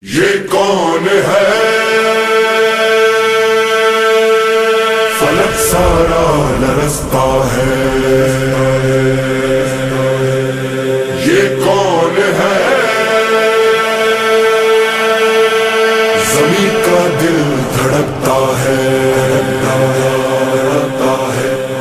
یہ کون ہے فلک سارا لرزتا ہے، یہ کون ہے زمین کا دل دھڑکتا ہے،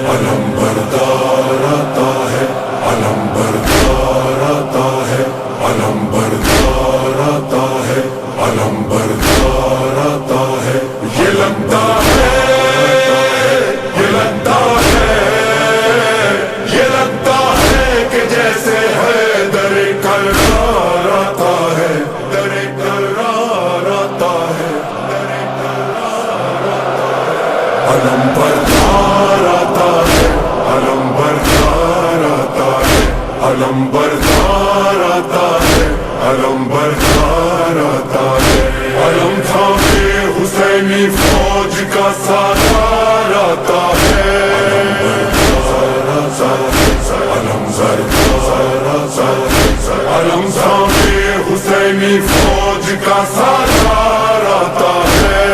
علم بردار آتا ہے، علم بردار آتا ہے، علم بردار آتا ہے، علم بردار آتا ہے۔ یہ لگتا ہے، یہ لگتا ہے، یہ لگتا ہے کہ جیسے ہے در کرار آتا ہے، در کرار آتا ہے، در کرار آتا ہے۔ علم بردار آتا ہے، علم بردار آتا ہے، علم بردار آتا ہے، علم بردار آتا ہے۔ علم تھامے حسینی فوج کا سالار آتا ہے، علم بردار آتا ہے، علم تھامے حسینی فوج کا سالار آتا ہے،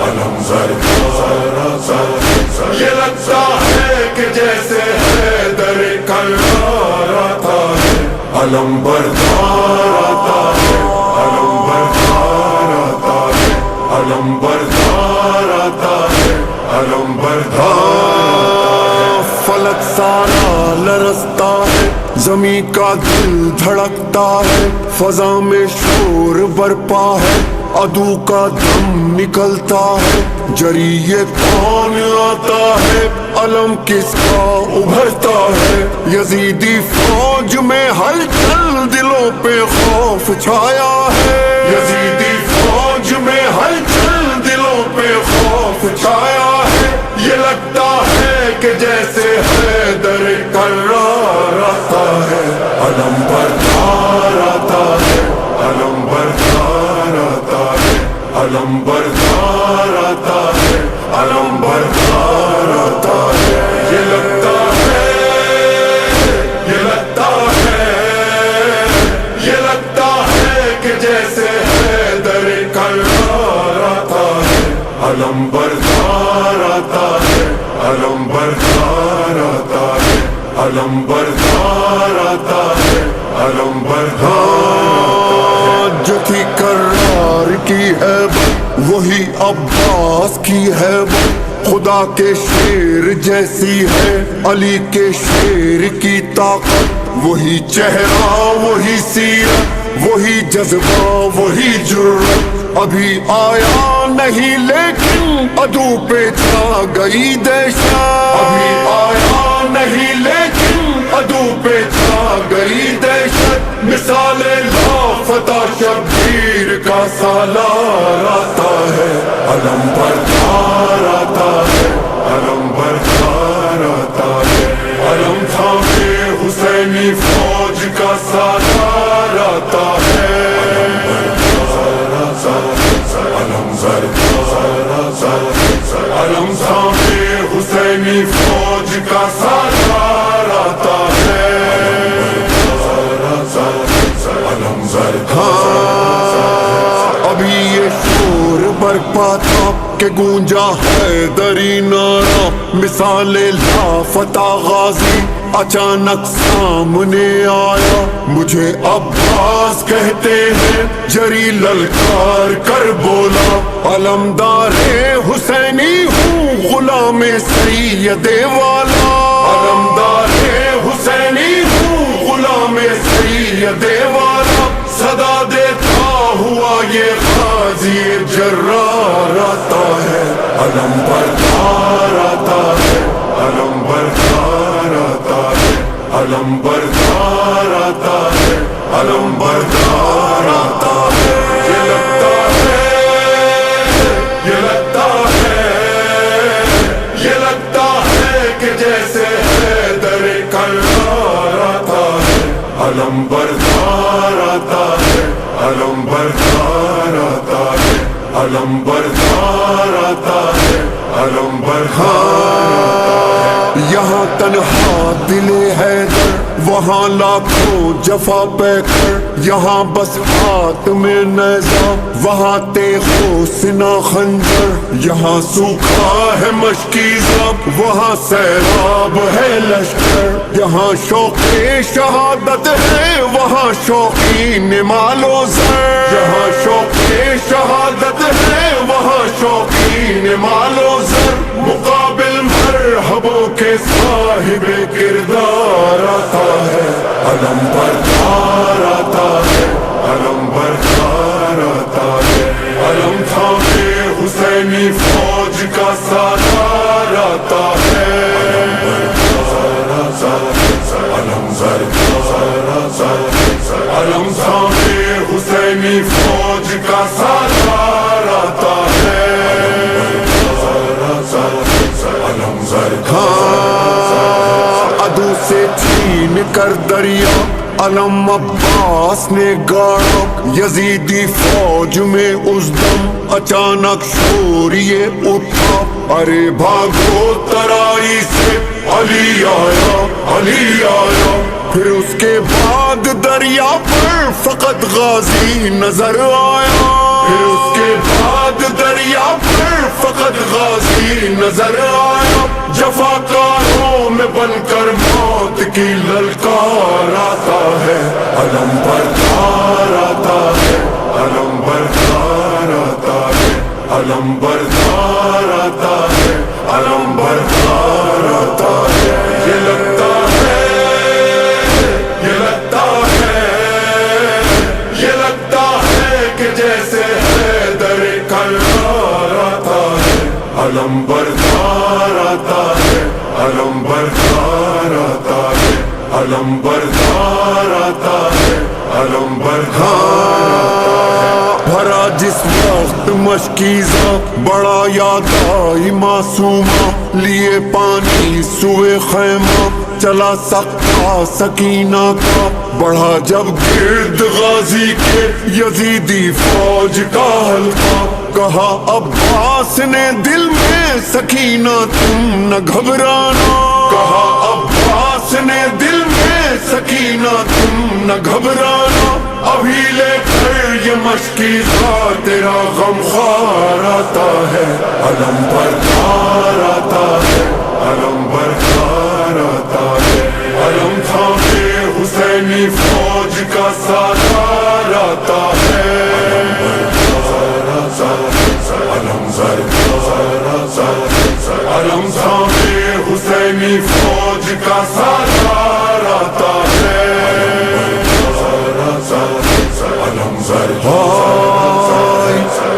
علم بردار آتا ہے۔ یہ لگتا ہے کہ جیسے ہے در کرار آتا ہے، علم بردار آتا ہے، علم بردار آتا ہے، علم بردار آتا ہے، علم بردار آتا ہے۔ فلک سارا لرزتا ہے، زمین کا دل دھڑکتا ہے، فضا میں شور برپا ہے، عدو کا دم نکلتا ہے، جری یہ کون آتا ہے، علم کس کا ابھرتا ہے، یزیدی فوج میں ہلچل دلوں پہ خوف چھایا ہے، یزیدی فوج میں ہلچل دلوں پہ خوف چھایا ہے۔ یہ لگتا ہے کہ جیسے ہے در کرار آتا ہے، علم بردار آتا ہے، علم بردار آتا ہے، علم بردار آتا ہے، علم بردار آتا ہے۔ یہ لگتا ہے، یہ لگتا ہے، یہ لگتا ہے کہ جیسے ہے در کرار آتا ہے، علم بردار آتا ہے، علم بردار آتا ہے، علم بردار آتا ہے، علم بردار۔ جو تھی کرار کی ہیبت وہی عباس کی ہیبت، خدا کے شیر جیسی ہے علی کے شیر کی طاقت، وہی چہرہ وہی سیرت وہی جذبہ وہی جرت، ابھی آیا نہیں لیکن عدو پہ چھا گئی دہشت، ابھی آیا نہیں لیکن عدو پہ چھا گئی دہشت، مثال لافتہ شبیر کا سالار آتا ہے، علم بردار آتا ہے، علم بردار آتا ہے، علم تھامے حسینی فوج کا سالار آتا ہے، علم بردار آتا ہے، علم تھامے حسینی فوج کا سالار آتا ہے، علم ابھی یہ شور برپا تھا کہ گونجا ہے دری نارا، مثال لافتہ غازی اچانک سامنے آیا، مجھے عباس کہتے ہیں جری للکار کر بولا، علمدار حسینی ہوں غلام سید والا، علمدار حسینی ہوں غلام سید والا، صدا دیتا ہوا یہ غازی جرار آتا ہے، علم بردار آتا ہے، علم بردار آتا ہے، علم بردار آتا ہے، علم بردار آتا ہے۔ یہ لگتا ہے، یہ لگتا ہے، یہ لگتا ہے کہ جیسے ہے در کرار آتا ہے، علم بردار آتا ہے، علم بردار آتا ہے، علم بردار آتا ہے، علم بردار آتا ہے۔ یہاں تنہا دل حیدر وہاں لاکھوں جفا پہ کر یہاں بس ہاتھ میں نیزہ، وہاں تیغ و سنا خنجر، یہاں سوکھا ہے مشکی زب، وہاں سیلاب ہے لشکر، یہاں شوق شہادت ہے وہاں شوقین مال و زر، یہاں شوق شہادت ہے وہاں شوقین مال و زر، مقابل مرحبوں کے صاحب کردار آتا ہے، علم بردار آتا ہے، علم بردار آتا ہے، علم تھامے حسینی فوج کا سالار آتا ہے، علم بردار آتا ہے، علم تھامے حسینی فوج کا سالار آتا ہے، عدو سے چھین کر دریا علم عباس نے گاڑا، یزیدی فوج میں اس دم اچانک شور یہ اٹھا، ارے بھاگو ترائی سے علی آیا، علی آیا، پھر اس کے بعد دریا پر فقط غازی نظر آیا، پھر اس کے بعد دریا پر فقط غازی نظر آیا، جفاکاروں میں بن کر موت کی للکار آتا ہے، علم بردار آتا ہے، علم بردار آتا ہے، علم بردار آتا ہے، علم بردار آتا ہے، یہ لگتا ہے، یہ لگتا ہے، یہ لگتا ہے کہ جیسے حیدر کرار آتا ہے، علم بردار آتا ہے، علم بردار آتا ہے، علم بردار آتا ہے، علم بردار آتا ہے، بھرا جس وقت مشکیزہ بڑا یاد آئی معصومہ، لیے پانی سوئے خیمہ چلا سکتا سکینہ کا، بڑھا جب گرد غازی کے یزیدی فوج کا حلقہ، کہا عباس نے دل میں سکینہ تم نہ گھبرانا، کہا عباس نے دل میں سکینہ تم نہ گھبرانا، ابھی لے کر یہ مشکیزہ تیرا غمخوار آتا ہے، علم بردار آتا ہے، علم بردار آتا ہے، علم تھامے حسینی فوج کا سالار آتا ہے، علم تھامے حسینی فوج کا سالار آتا ہے،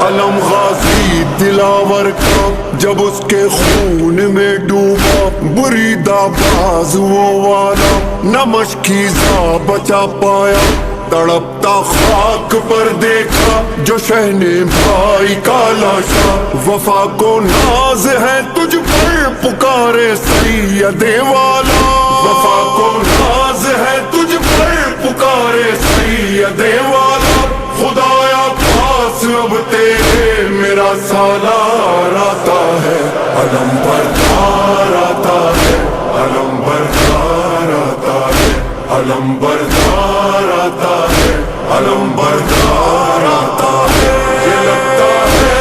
علم غازی دلاور کا جب اس کے خون میں ڈوبا، بریدہ بازو والا نہ مشکیزہ بچا پایا، تڑپتا خاک پر دیکھا جو شہنے بھائی کا لاشا، وفا کو ناز ہے تجھ پر پکارے سید والا، وفا کو ناز ہے تجھ پر پکارے سید والا، خدایا پاس اب تیرے میرا سالار آتا ہے، علم بردار آتا ہے، علم بردار آتا ہے، علم بردار آتا ہے، علم بردار آتا ہے، یہ لگتا ہے،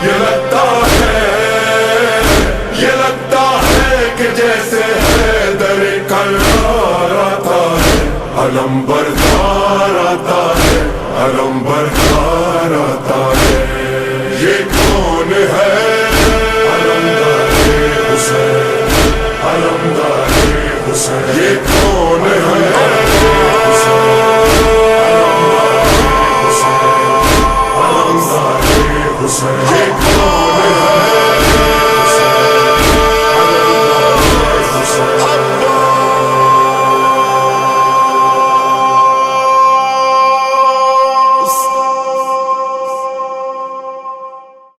یہ لگتا ہے، یہ لگتا ہے کہ جیسے حیدر کرار آتا ہے، علم بردار آتا ہے، علم بردار آتا ہے، یہ کون ہے